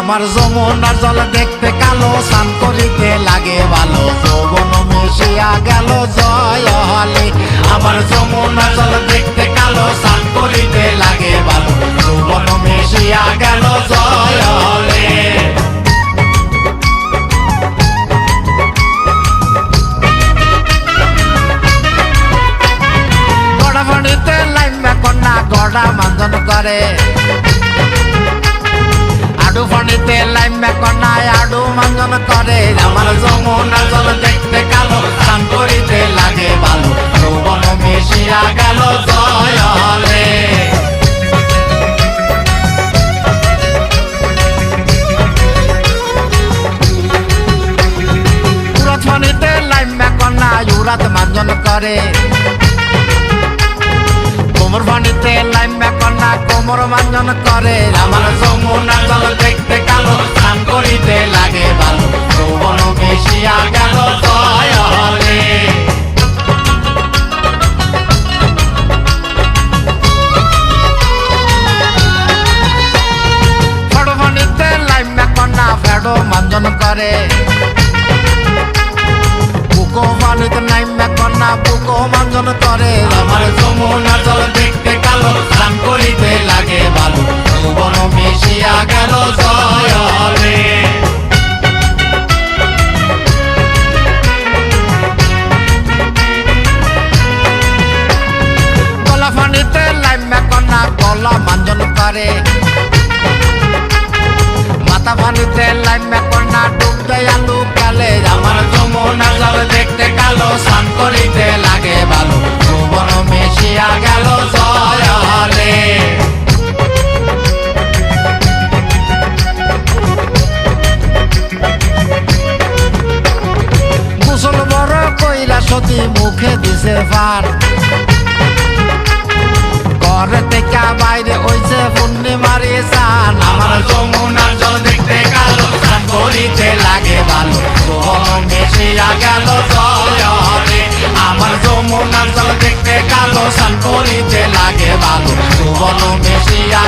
আমার যমুনার জল দেখতে কালো, স্নান করিতে লাগে ভালো, যৌবন মিশিয়া গেল জয় হলে। আমার যমুনার জল দেখতে কালো, স্নান করিতে লাগে ভালো, যৌবন মিশিয়া গেল জয় হলে। গড়া পানিতে লাইমা কন্যা গড়া মাঞ্জন করে, আডু পানিতে লাইমা কন্যা আডু মাঞ্জন করে। আমার যমুনার জল দেখতে কালো, স্নান করিতে লাগে ভালো, যৌবন মিশিয়া গেল জয় হলে। উড়াত পানিতে লাইমা কন্যা উড়াত মাঞ্জন করে, কোমর পানিতে লাইমা কন্যা কোমর মাঞ্জন করে। আমার যমুনার জল দেখতে কালো, স্নান করিতে লাগে ভালো, যৌবন মিশিয়া গেল জয় হলে। ফেডো পানিতে লাইমা কন্যা ফেডো মাঞ্জন করে, বুকো পানিতে লাইমা কন্যা বুকো মাঞ্জন করে। আমার যমুনার জল দেখতে কালো, স্নান করিতে লাগে ভালো, যৌবন মিশিয়া গেল জয় হলে। গলা পানিতে লাইমা কন্যা গলা মাঞ্জন করে, মাথা পানিতে লাইমা কন্যা ডুব দেয় আলু কালে। আমার যমুনার জল দেখতে কালো, স্নান করিতে লাগে ভালো, যৌবন মিশিয়া গেল জয় হলে। গোসল বড় কইরা সতী মুখে দিছে পান, ঘরে থেকে বাইরে হইছে পূর্ণিমারি চান। আমার যমুনার জল দেখতে কালো, স্নান করিতে লাগে ভালো, যৌবন মিশিয়া গেল জয় হলে। আমার যমুনার জল দেখতে কালো, স্নান করিতে লাগে ভালো, যৌবন মিশিয়া